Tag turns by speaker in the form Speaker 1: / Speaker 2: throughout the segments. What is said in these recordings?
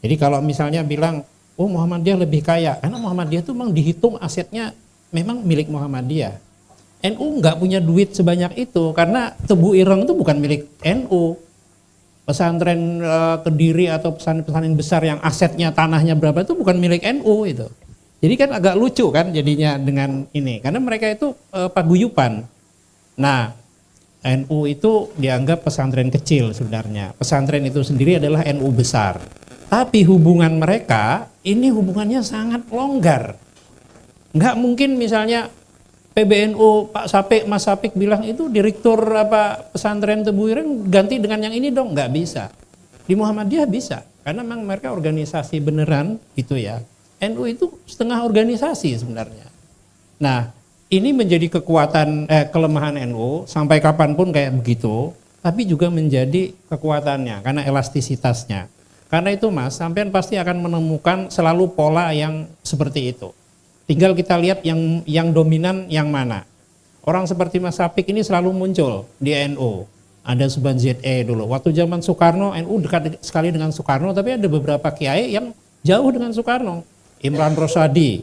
Speaker 1: Jadi kalau misalnya bilang, oh Muhammadiyah lebih kaya, karena Muhammadiyah itu memang dihitung asetnya memang milik Muhammadiyah. NU nggak punya duit sebanyak itu, karena Tebu Ireng itu bukan milik NU. Pesantren Kediri atau pesantren besar yang asetnya tanahnya berapa itu bukan milik NU itu. Jadi kan agak lucu kan jadinya dengan ini, karena mereka itu paguyuban. Nah, NU itu dianggap pesantren kecil sebenarnya. Pesantren itu sendiri adalah NU besar. Tapi hubungan mereka ini hubungannya sangat longgar. Nggak mungkin misalnya PBNU Pak Sapik, Mas Sapik bilang itu direktur pesantren Tebu Ireng ganti dengan yang ini dong, nggak bisa. Di Muhammadiyah bisa, karena memang mereka organisasi beneran gitu ya. NU itu setengah organisasi sebenarnya. Nah, ini menjadi kekuatan kelemahan NU sampai kapanpun kayak begitu, tapi juga menjadi kekuatannya karena elastisitasnya. Karena itu Mas, sampean pasti akan menemukan selalu pola yang seperti itu. Tinggal kita lihat yang dominan yang mana. Orang seperti Mas Sapik ini selalu muncul di NU. Ada Subhan ZE dulu. Waktu zaman Soekarno, NU dekat sekali dengan Soekarno, tapi ada beberapa kiai yang jauh dengan Soekarno. Imran Rosadi,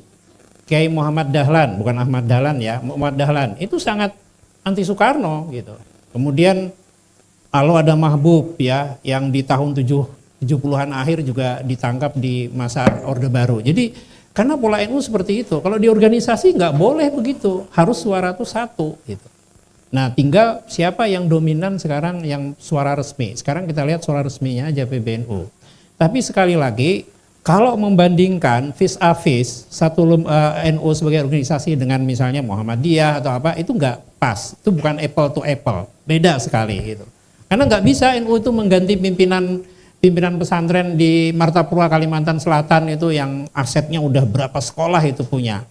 Speaker 1: Kiai Muhammad Dahlan, bukan Ahmad Dahlan ya, Muhammad Dahlan. Itu sangat anti Soekarno gitu. Kemudian kalau ada Mahbub ya, yang di tahun 70-an akhir juga ditangkap di masa Orde Baru. Jadi karena pola NU seperti itu. Kalau di organisasi nggak boleh begitu, harus suara itu satu gitu. Nah, tinggal siapa yang dominan sekarang yang suara resmi. Sekarang kita lihat suara resminya aja PBNU. Tapi sekali lagi, kalau membandingkan vis a vis satu NU sebagai organisasi dengan misalnya Muhammadiyah atau apa, itu nggak pas. Itu bukan apple to apple, beda sekali gitu. Karena nggak bisa NU itu mengganti pimpinan pesantren di Martapura Kalimantan Selatan itu yang asetnya udah berapa sekolah itu punya.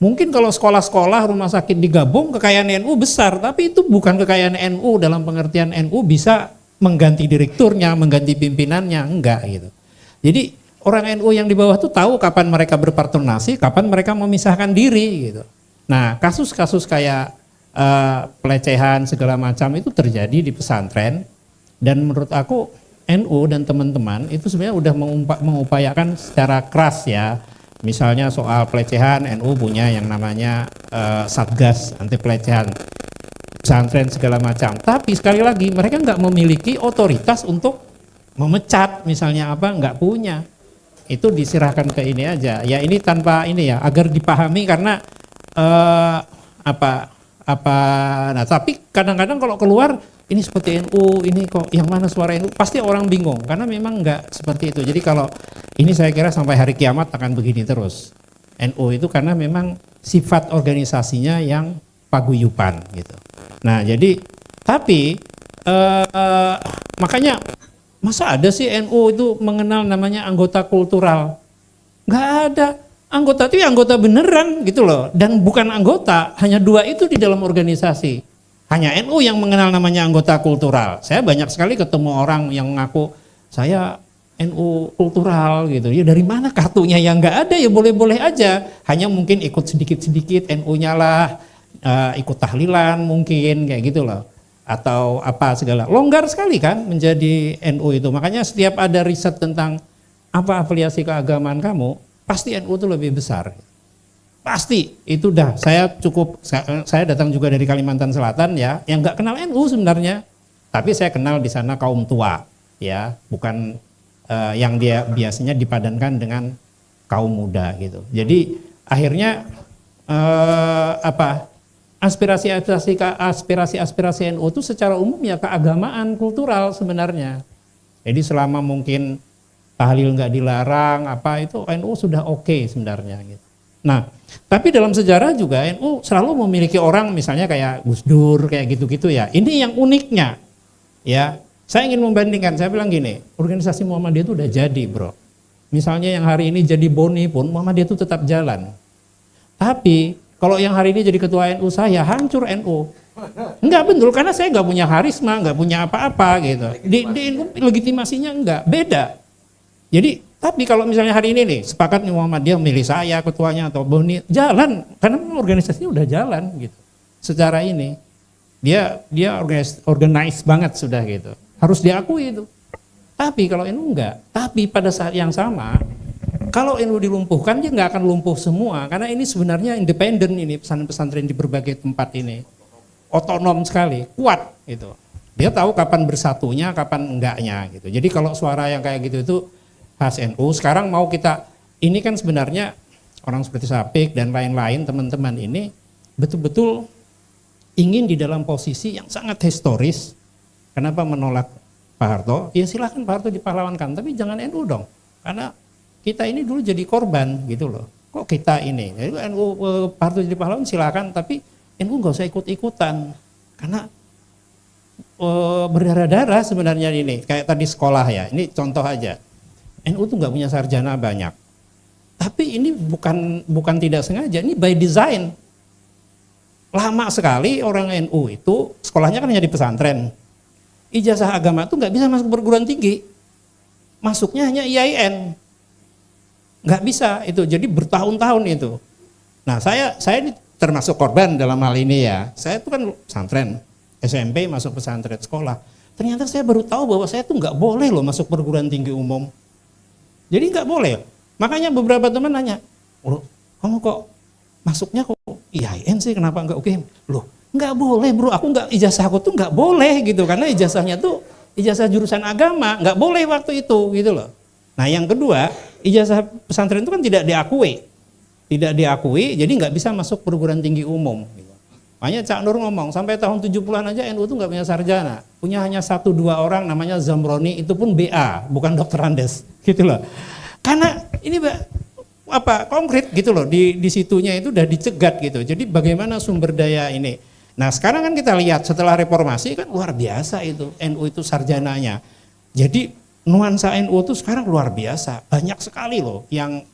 Speaker 1: Mungkin kalau sekolah-sekolah rumah sakit digabung kekayaan NU besar, tapi itu bukan kekayaan NU dalam pengertian NU bisa mengganti direkturnya, mengganti pimpinannya, enggak gitu. Jadi orang NU yang di bawah itu tahu kapan mereka berpartnasi, kapan mereka memisahkan diri gitu. Nah, kasus-kasus kayak pelecehan segala macam itu terjadi di pesantren, dan menurut aku NU dan teman-teman itu sebenarnya udah mengupayakan secara keras ya. Misalnya soal pelecehan, NU punya yang namanya Satgas anti pelecehan pesantren segala macam. Tapi sekali lagi mereka nggak memiliki otoritas untuk memecat misalnya apa, nggak punya. Itu diserahkan ke ini aja. Ya ini tanpa ini ya, agar dipahami karena nah tapi kadang-kadang kalau keluar ini seperti NU, ini kok yang mana suara NU, pasti orang bingung karena memang nggak seperti itu. Jadi kalau ini saya kira sampai hari kiamat akan begini terus. NU itu karena memang sifat organisasinya yang paguyuban gitu. Nah jadi tapi makanya masa ada sih NU itu mengenal namanya anggota kultural? Nggak ada. Anggota itu ya anggota beneran gitu loh, dan bukan anggota, hanya dua itu di dalam organisasi. Hanya NU yang mengenal namanya anggota kultural. Saya banyak sekali ketemu orang yang mengaku saya NU kultural gitu. Ya dari mana kartunya yang nggak ada, ya boleh-boleh aja. Hanya mungkin ikut sedikit-sedikit NU-nya lah, ikut tahlilan mungkin kayak gitu loh. Atau apa segala. Longgar sekali kan menjadi NU itu. Makanya setiap ada riset tentang apa afiliasi keagamaan kamu, pasti NU itu lebih besar. Pasti itu dah. Saya datang juga dari Kalimantan Selatan ya, yang nggak kenal NU sebenarnya, tapi saya kenal di sana kaum tua ya, bukan yang dia biasanya dipadankan dengan kaum muda gitu. Jadi akhirnya aspirasi NU itu secara umum ya keagamaan kultural sebenarnya. Jadi selama mungkin tahlil nggak dilarang itu NU sudah oke sebenarnya gitu. Nah, tapi dalam sejarah juga NU selalu memiliki orang misalnya kayak Gus Dur kayak gitu-gitu ya. Ini yang uniknya ya. Saya ingin membandingkan, saya bilang gini, organisasi Muhammadiyah itu udah jadi bro. Misalnya yang hari ini jadi BONI pun Muhammadiyah itu tetap jalan. Tapi kalau yang hari ini jadi ketua NU saya, hancur NU. Enggak betul, karena saya nggak punya karisma, nggak punya apa-apa gitu. Di NU legitimasinya enggak, beda. Jadi tapi kalau misalnya hari ini nih sepakat nih Muhammadiyah milih saya ketuanya atau BONI, jalan karena organisasinya udah jalan gitu. Secara ini dia organize banget sudah gitu. Harus diakui itu. Tapi kalau NU enggak. Tapi pada saat yang sama, kalau NU dilumpuhkan dia nggak akan lumpuh semua, karena ini sebenarnya independen ini pesantren-pesantren di berbagai tempat ini, otonom sekali, kuat gitu. Dia tahu kapan bersatunya, kapan enggaknya gitu. Jadi kalau suara yang kayak gitu itu khas NU. Sekarang mau kita, ini kan sebenarnya orang seperti Sapik dan lain-lain teman-teman ini betul-betul ingin di dalam posisi yang sangat historis. Kenapa menolak Pak Harto? Ya silahkan Pak Harto dipahlawankan, tapi jangan NU dong. Karena kita ini dulu jadi korban gitu loh. Kok kita ini? Jadi NU Pak Harto jadi pahlawan silahkan, tapi NU nggak usah ikut-ikutan. Karena berdarah-darah sebenarnya ini. Kayak tadi sekolah ya, ini contoh aja. NU tuh nggak punya sarjana banyak. Tapi ini bukan tidak sengaja, ini by design. Lama sekali orang NU itu sekolahnya kan hanya di pesantren. Ijazah agama tuh nggak bisa masuk perguruan tinggi. Masuknya hanya IAIN. Nggak bisa itu, jadi bertahun-tahun itu. Nah saya ini termasuk korban dalam hal ini ya. Saya itu kan pesantren, SMP masuk pesantren sekolah. Ternyata saya baru tahu bahwa saya tuh nggak boleh loh masuk perguruan tinggi umum. Jadi nggak boleh. Makanya beberapa teman nanya, loh kamu kok masuknya kok IAIN sih, kenapa nggak UGM? Loh nggak boleh bro, ijazah aku tuh nggak boleh gitu, karena ijazahnya tuh ijazah jurusan agama, nggak boleh waktu itu gitu loh. Nah yang kedua, ijazah pesantren itu kan tidak diakui, jadi nggak bisa masuk perguruan tinggi umum. Gitu. Makanya Cak Nur ngomong, sampai tahun 70-an aja NU itu nggak punya sarjana, punya hanya 1-2 orang namanya Zamroni, itu pun BA, bukan dokter Andes, gitu loh. Karena ini konkret gitu loh, di situnya itu udah dicegat gitu. Jadi bagaimana sumber daya ini? Nah sekarang kan kita lihat setelah reformasi kan luar biasa itu NU itu sarjananya. Jadi nuansa NU itu sekarang luar biasa, banyak sekali loh yang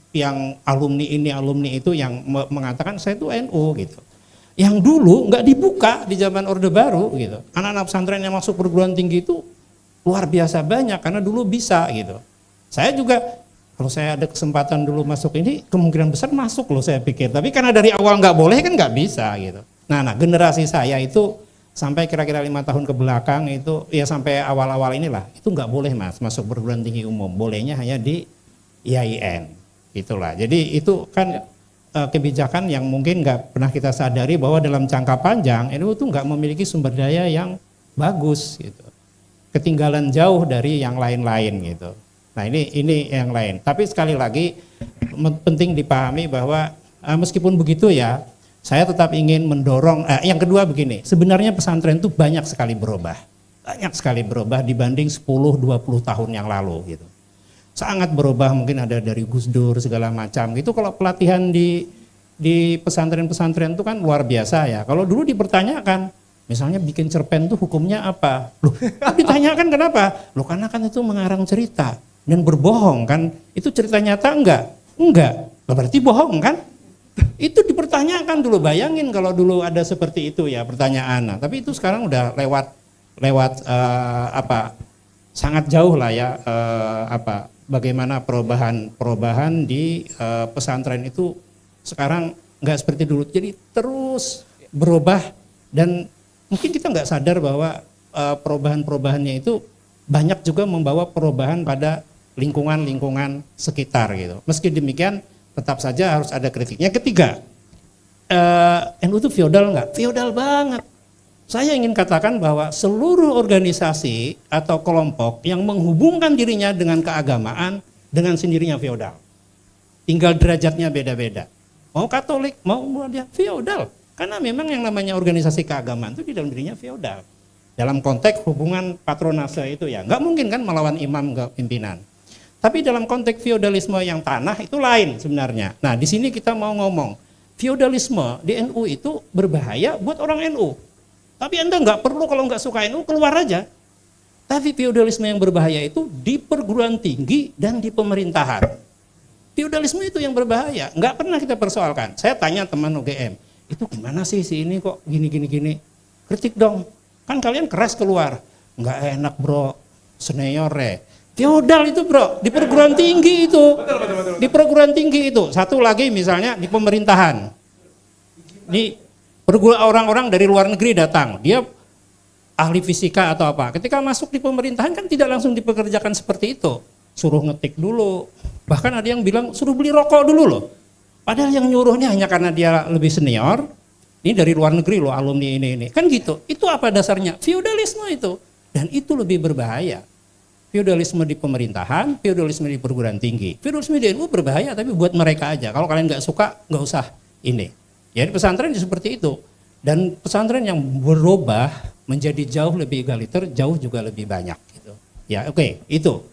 Speaker 1: alumni ini alumni itu yang mengatakan saya itu NU gitu. Yang dulu nggak dibuka di zaman Orde Baru gitu. Anak-anak pesantren yang masuk perguruan tinggi itu luar biasa banyak karena dulu bisa gitu. Saya juga kalau saya ada kesempatan dulu masuk ini kemungkinan besar masuk loh saya pikir. Tapi karena dari awal nggak boleh kan nggak bisa gitu. Nah generasi saya itu sampai kira-kira 5 tahun ke belakang itu ya sampai awal-awal inilah itu nggak boleh mas masuk perguruan tinggi umum, bolehnya hanya di IAIN itulah. Jadi itu kan kebijakan yang mungkin nggak pernah kita sadari bahwa dalam jangka panjang NU itu nggak memiliki sumber daya yang bagus gitu, ketinggalan jauh dari yang lain-lain gitu. Nah ini yang lain. Tapi sekali lagi penting dipahami bahwa meskipun begitu ya. Saya tetap ingin mendorong, yang kedua begini, sebenarnya pesantren itu banyak sekali berubah dibanding 10-20 tahun yang lalu gitu. Sangat berubah, mungkin ada dari Gus Dur segala macam gitu. Kalau pelatihan di pesantren-pesantren itu kan luar biasa ya. Kalau dulu dipertanyakan, misalnya bikin cerpen itu hukumnya apa? Loh, ditanyakan kenapa? Loh karena kan itu mengarang cerita dan berbohong kan, itu cerita nyata enggak? Enggak, berarti bohong kan? Itu dipertanyakan dulu, bayangin kalau dulu ada seperti itu ya pertanyaan. Nah, tapi itu sekarang udah lewat sangat jauh lah ya bagaimana perubahan di pesantren itu sekarang nggak seperti dulu. Jadi terus berubah dan mungkin kita nggak sadar bahwa perubahan-perubahannya itu banyak juga membawa perubahan pada lingkungan sekitar gitu. Meski demikian tetap saja harus ada kritiknya. Ketiga, NU itu feodal nggak? Feodal banget. Saya ingin katakan bahwa seluruh organisasi atau kelompok yang menghubungkan dirinya dengan keagamaan dengan sendirinya feodal. Tinggal derajatnya beda-beda. Mau Katolik, mau dia feodal. Karena memang yang namanya organisasi keagamaan itu di dalam dirinya feodal. Dalam konteks hubungan patronase itu ya, nggak mungkin kan melawan imam ke pimpinan. Tapi dalam konteks feodalisme yang tanah itu lain sebenarnya. Nah di sini kita mau ngomong, feodalisme di NU itu berbahaya buat orang NU. Tapi Anda nggak perlu kalau nggak suka NU keluar aja. Tapi feodalisme yang berbahaya itu di perguruan tinggi dan di pemerintahan. Feodalisme itu yang berbahaya, nggak pernah kita persoalkan. Saya tanya teman UGM, itu gimana sih si ini kok gini. Kritik dong, kan kalian keras keluar. Nggak enak bro, senior ya. Feodal itu bro, di perguruan tinggi itu. Betul. Di perguruan tinggi itu. Satu lagi misalnya di pemerintahan. Di orang-orang dari luar negeri datang, dia ahli fisika atau apa. Ketika masuk di pemerintahan kan tidak langsung dipekerjakan seperti itu. Suruh ngetik dulu. Bahkan ada yang bilang suruh beli rokok dulu loh. Padahal yang nyuruhnya hanya karena dia lebih senior. Ini dari luar negeri loh, alumni ini. Kan gitu. Itu apa dasarnya? Feudalisme itu. Dan itu lebih berbahaya. Feudalisme di pemerintahan, feudalisme di perguruan tinggi. Feudalisme di NU berbahaya tapi buat mereka aja. Kalau kalian nggak suka, nggak usah ini. Jadi pesantren seperti itu. Dan pesantren yang berubah menjadi jauh lebih egaliter, jauh juga lebih banyak. Gitu. Ya oke, itu.